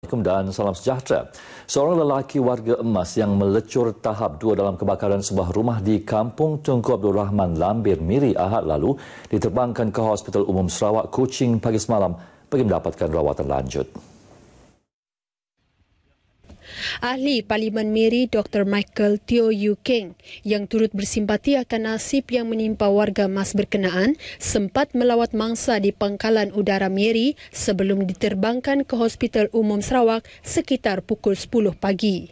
Assalamualaikum dan salam sejahtera. Seorang lelaki warga Emas yang melecur tahap 2 dalam kebakaran sebuah rumah di Kampung Tunku Abdul Rahman, Lambir, Miri Ahad lalu diterbangkan ke Hospital Umum Sarawak, Kuching pagi semalam bagi mendapatkan rawatan lanjut. Ahli Parlimen Miri Dr. Michael Teo Yew Keng yang turut bersimpati akan nasib yang menimpa warga Mas berkenaan sempat melawat mangsa di Pangkalan Udara Miri sebelum diterbangkan ke Hospital Umum Sarawak sekitar pukul 10 pagi.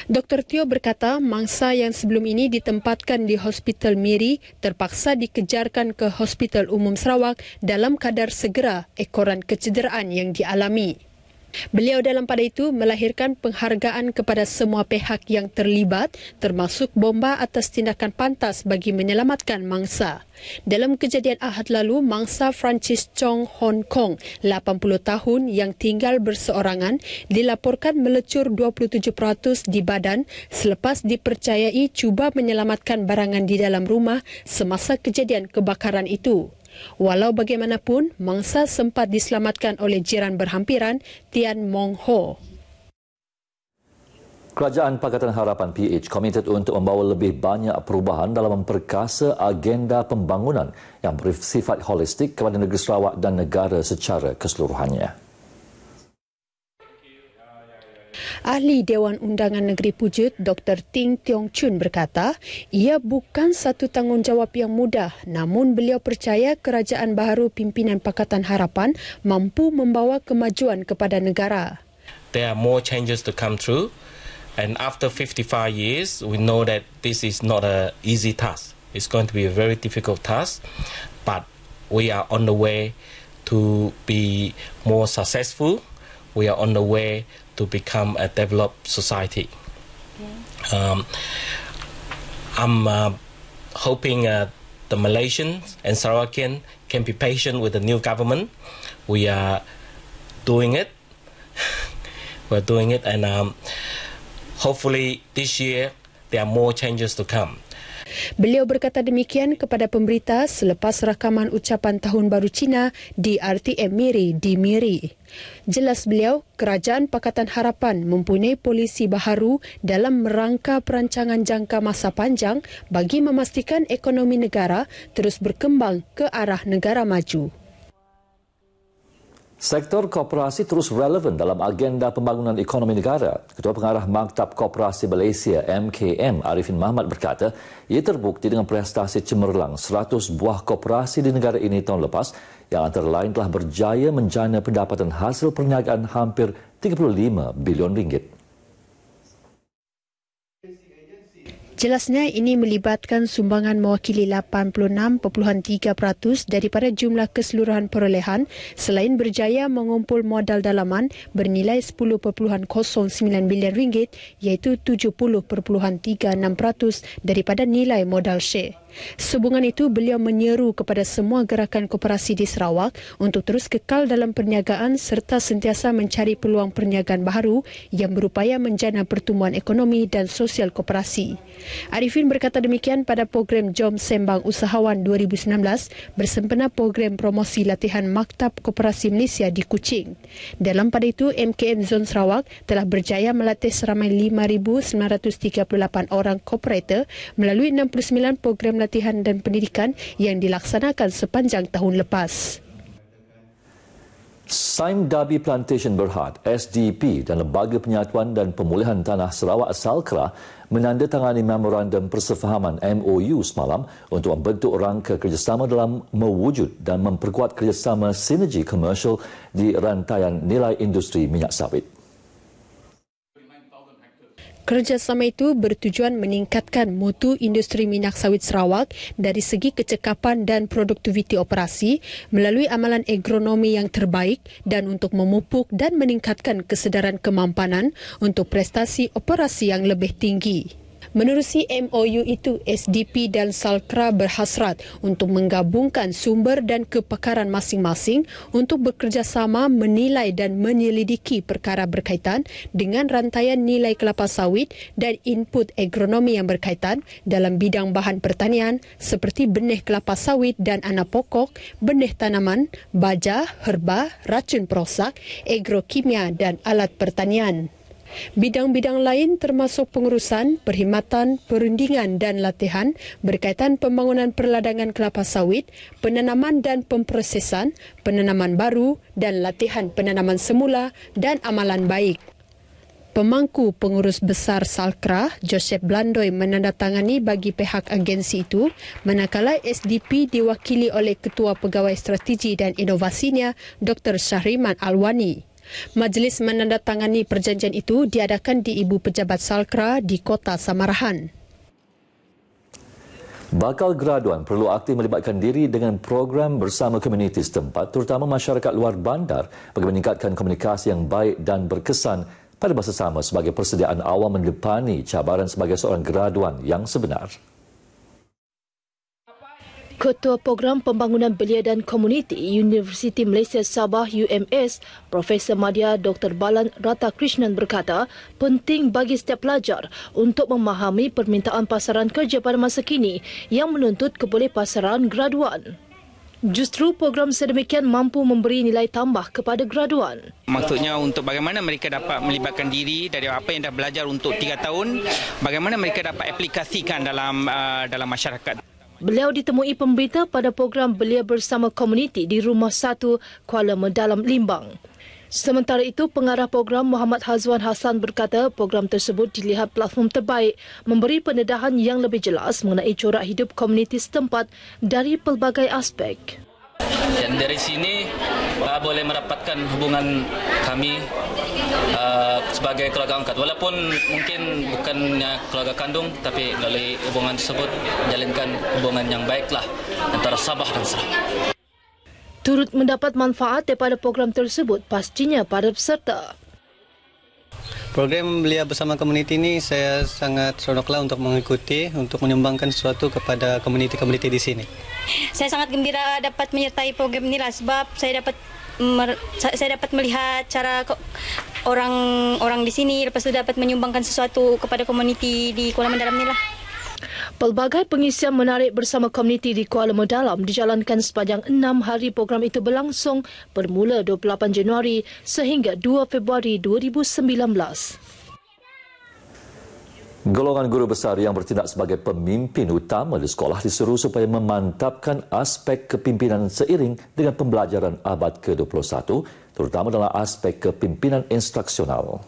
Dr. Teo berkata mangsa yang sebelum ini ditempatkan di Hospital Miri terpaksa dikejarkan ke Hospital Umum Sarawak dalam kadar segera ekoran kecederaan yang dialami. Beliau dalam pada itu melahirkan penghargaan kepada semua pihak yang terlibat termasuk bomba atas tindakan pantas bagi menyelamatkan mangsa. Dalam kejadian Ahad lalu, mangsa Francis Chong Hong Kong, 80 tahun yang tinggal berseorangan, dilaporkan melecur 27% di badan selepas dipercayai cuba menyelamatkan barangan di dalam rumah semasa kejadian kebakaran itu. Walau bagaimanapun, mangsa sempat diselamatkan oleh jiran berhampiran, Tian Mong Ho. Kerajaan Pakatan Harapan PH komited untuk membawa lebih banyak perubahan dalam memperkasa agenda pembangunan yang bersifat holistik kepada negeri Sarawak dan negara secara keseluruhannya. Ahli Dewan Undangan Negeri Pujut, Dr. Ting Tiong Chun berkata, ia bukan satu tanggungjawab yang mudah, namun beliau percaya kerajaan baharu pimpinan Pakatan Harapan mampu membawa kemajuan kepada negara. There are more changes to come through, and after 55 years, we know that this is not an easy task. It's going to be a very difficult task, but we are on the way to be more successful. We are on the way to become a developed society. I'm hoping the Malaysians and Sarawakian can be patient with the new government. We are doing it. We're doing it, and hopefully this year there are more changes to come. Beliau berkata demikian kepada pemberita selepas rakaman ucapan Tahun Baru Cina di RTM Miri di Miri. Jelas beliau, Kerajaan Pakatan Harapan mempunyai polisi baharu dalam merangka perancangan jangka masa panjang bagi memastikan ekonomi negara terus berkembang ke arah negara maju. Sektor koperasi terus relevan dalam agenda pembangunan ekonomi negara. Ketua Pengarah Maktab Koperasi Malaysia MKM Arifin Mahmat berkata, ia terbukti dengan prestasi cemerlang 100 buah koperasi di negara ini tahun lepas yang antara lain telah berjaya menjana pendapatan hasil perniagaan hampir 35 bilion ringgit. Jelasnya ini melibatkan sumbangan mewakili 86.3% daripada jumlah keseluruhan perolehan selain berjaya mengumpul modal dalaman bernilai 10.09 bilion ringgit iaitu 70.36% daripada nilai modal share. Sehubungan itu, beliau menyeru kepada semua gerakan koperasi di Sarawak untuk terus kekal dalam perniagaan serta sentiasa mencari peluang perniagaan baharu yang berupaya menjana pertumbuhan ekonomi dan sosial koperasi. Arifin berkata demikian pada program Jom Sembang Usahawan 2019 bersempena program promosi latihan Maktab Koperasi Malaysia di Kuching. Dalam pada itu, MKM Zon Sarawak telah berjaya melatih seramai 5,938 orang kooperator melalui 69 program latihan dan pendidikan yang dilaksanakan sepanjang tahun lepas. Saim Dabi Plantation Berhad, SDP dan Lembaga Penyatuan dan Pemulihan Tanah Sarawak Salkra menandatangani memorandum persefahaman MOU semalam untuk membentuk rangka kerjasama dalam mewujud dan memperkuat kerjasama sinergi komersial di rantaian nilai industri minyak sawit. Kerjasama itu bertujuan meningkatkan mutu industri minyak sawit Sarawak dari segi kecekapan dan produktiviti operasi melalui amalan agronomi yang terbaik dan untuk memupuk dan meningkatkan kesedaran kemampanan untuk prestasi operasi yang lebih tinggi. Menerusi MOU itu, SDP dan Salkra berhasrat untuk menggabungkan sumber dan kepakaran masing-masing untuk bekerjasama menilai dan menyelidiki perkara berkaitan dengan rantaian nilai kelapa sawit dan input agronomi yang berkaitan dalam bidang bahan pertanian seperti benih kelapa sawit dan anak pokok, benih tanaman, baja, herba, racun perosak, agrokimia dan alat pertanian. Bidang-bidang lain termasuk pengurusan, perkhidmatan, perundingan dan latihan berkaitan pembangunan perladangan kelapa sawit, penanaman dan pemprosesan, penanaman baru dan latihan penanaman semula dan amalan baik. Pemangku Pengurus Besar Salkra, Joseph Blandoy menandatangani bagi pihak agensi itu, manakala SDP diwakili oleh Ketua Pegawai Strategi dan Inovasinya, Dr. Syahriman Alwani. Majlis menandatangani perjanjian itu diadakan di Ibu Pejabat Salkra di Kota Samarahan. Bakal graduan perlu aktif melibatkan diri dengan program bersama komuniti setempat, terutama masyarakat luar bandar bagi meningkatkan komunikasi yang baik dan berkesan pada masa sama sebagai persediaan awam mendepani cabaran sebagai seorang graduan yang sebenar. Ketua Program Pembangunan Belia dan Komuniti Universiti Malaysia Sabah UMS, Profesor Madya Dr. Balan Ratakrishnan berkata, penting bagi setiap pelajar untuk memahami permintaan pasaran kerja pada masa kini yang menuntut kebolehpasaran graduan. Justru program sedemikian mampu memberi nilai tambah kepada graduan. Maksudnya untuk bagaimana mereka dapat melibatkan diri dari apa yang dah belajar untuk 3 tahun, bagaimana mereka dapat aplikasikan dalam masyarakat. Beliau ditemui pemberita pada program Belia Bersama Komuniti di Rumah 1 Kuala Medalam, Limbang. Sementara itu, pengarah program Muhammad Hazwan Hassan berkata program tersebut dilihat platform terbaik memberi pendedahan yang lebih jelas mengenai corak hidup komuniti setempat dari pelbagai aspek. Dan dari sini boleh mendapatkan hubungan kami sebagai keluarga angkat. Walaupun mungkin bukannya keluarga kandung, tapi melalui hubungan tersebut menjalinkan hubungan yang baiklah antara Sabah dan Sarawak. Turut mendapat manfaat daripada program tersebut pastinya para peserta. Program Belia Bersama Komuniti ini saya sangat seronoklah untuk mengikuti, untuk menyumbangkan sesuatu kepada komuniti-komuniti di sini. Saya sangat gembira dapat menyertai program ini lah, sebab saya dapat melihat cara orang di sini, lepas itu dapat menyumbangkan sesuatu kepada komuniti di Kuala Medalam ni lah. Pelbagai pengisian menarik bersama komuniti di Kuala Medalam dijalankan sepanjang 6 hari program itu berlangsung bermula 28 Januari sehingga 2 Februari 2019. Golongan guru besar yang bertindak sebagai pemimpin utama di sekolah diseru supaya memantapkan aspek kepimpinan seiring dengan pembelajaran abad ke-21, terutama dalam aspek kepimpinan instruksional.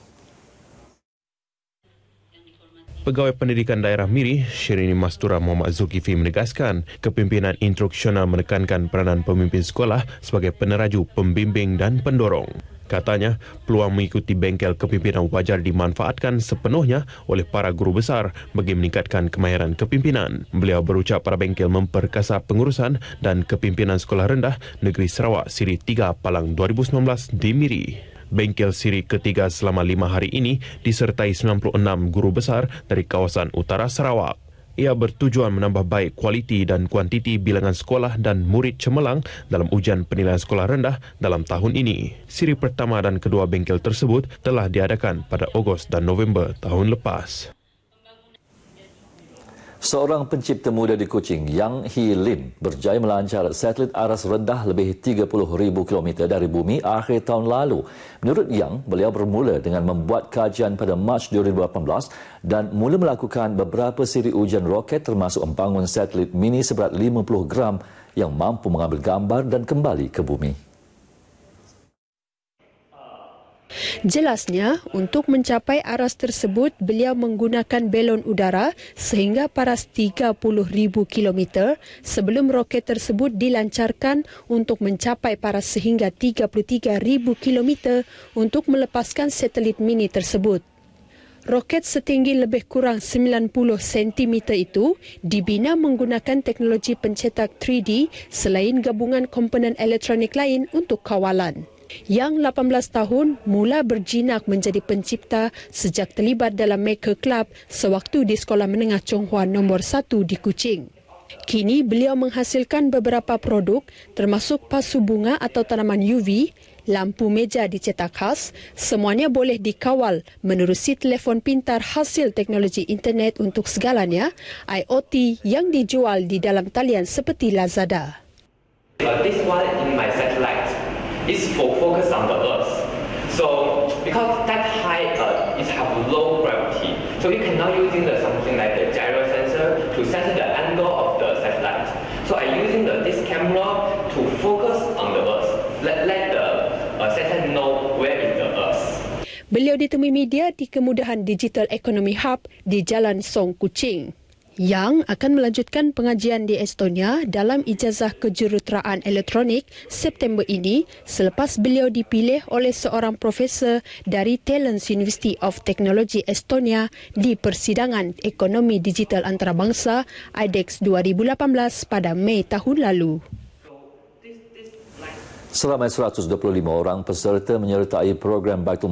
Pegawai Pendidikan Daerah Miri, Syirini Mastura Muhammad Zulkifli menegaskan, kepimpinan instruksional menekankan peranan pemimpin sekolah sebagai peneraju, pembimbing dan pendorong. Katanya, peluang mengikuti bengkel kepimpinan wajar dimanfaatkan sepenuhnya oleh para guru besar bagi meningkatkan kemahiran kepimpinan. Beliau berucap para bengkel memperkasa pengurusan dan kepimpinan sekolah rendah Negeri Sarawak Siri 3 Palang 2019 di Miri. Bengkel Siri ketiga selama 5 hari ini disertai 96 guru besar dari kawasan utara Sarawak. Ia bertujuan menambah baik kualiti dan kuantiti bilangan sekolah dan murid cemerlang dalam ujian penilaian sekolah rendah dalam tahun ini. Siri pertama dan kedua bengkel tersebut telah diadakan pada Ogos dan November tahun lepas. Seorang pencipta muda di Kuching, Yang Hee Lim, berjaya melancar satelit aras rendah lebih 30,000 km dari bumi akhir tahun lalu. Menurut Yang, beliau bermula dengan membuat kajian pada Mac 2018 dan mula melakukan beberapa siri ujian roket termasuk membangun satelit mini seberat 50 gram yang mampu mengambil gambar dan kembali ke bumi. Jelasnya, untuk mencapai aras tersebut, beliau menggunakan belon udara sehingga paras 30,000 km sebelum roket tersebut dilancarkan untuk mencapai paras sehingga 33,000 km untuk melepaskan satelit mini tersebut. Roket setinggi lebih kurang 90 cm itu dibina menggunakan teknologi pencetak 3D selain gabungan komponen elektronik lain untuk kawalan. Yang 18 tahun mula berjinak menjadi pencipta sejak terlibat dalam Maker Club sewaktu di Sekolah Menengah Chong Hua nombor 1 di Kuching. Kini beliau menghasilkan beberapa produk termasuk pasu bunga atau tanaman UV, lampu meja dicetak khas, semuanya boleh dikawal menerusi telefon pintar hasil teknologi internet untuk segalanya, IoT yang dijual di dalam talian seperti Lazada. This one in my satellite is focused on the Earth. So because that high it have low gravity, so you cannot using something like the gyro sensor to sense the angle of the satellite. So I using this camera to focus on the Earth. Let the satellite know where is the Earth. Beliau ditemui media di Kemudahan Digital Economy Hub di Jalan Song Kuching. Yang akan melanjutkan pengajian di Estonia dalam ijazah kejuruteraan elektronik September ini selepas beliau dipilih oleh seorang profesor dari Talents University of Technology Estonia di Persidangan Ekonomi Digital Antarabangsa IDEX 2018 pada Mei tahun lalu. Seramai 125 orang peserta menyertai program Baitul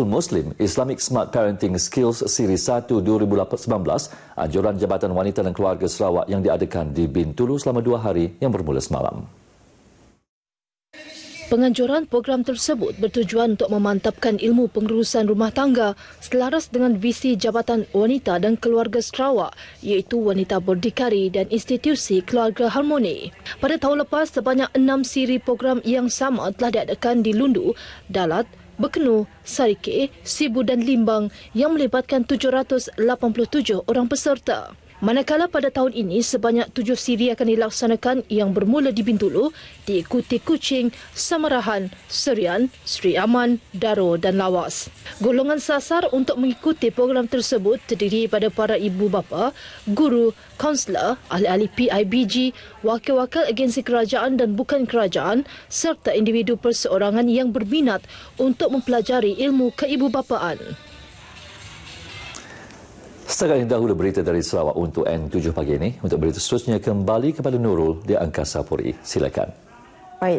Muslim Islamic Smart Parenting Skills Siri 1 2019 anjuran Jabatan Wanita dan Keluarga Sarawak yang diadakan di Bintulu selama 2 hari yang bermula semalam. Penganjuran program tersebut bertujuan untuk memantapkan ilmu pengurusan rumah tangga selaras dengan visi Jabatan Wanita dan Keluarga Sarawak iaitu wanita berdikari dan institusi keluarga harmoni. Pada tahun lepas, sebanyak 6 siri program yang sama telah diadakan di Lundu, Dalat, Bekenu, Sarike, Sibu dan Limbang yang melibatkan 787 orang peserta. Manakala pada tahun ini sebanyak 7 siri akan dilaksanakan yang bermula di Bintulu, diikuti Kuching, Samarahan, Serian, Sri Aman, Daro dan Lawas. Golongan sasar untuk mengikuti program tersebut terdiri pada para ibu bapa, guru, kaunselor, ahli-ahli PIBG, wakil-wakil agensi kerajaan dan bukan kerajaan serta individu perseorangan yang berminat untuk mempelajari ilmu keibubapaan. Setakat ini dahulu berita dari Sarawak untuk N7 pagi ini. Untuk berita seterusnya kembali kepada Nurul di Angkasa Puri. Silakan.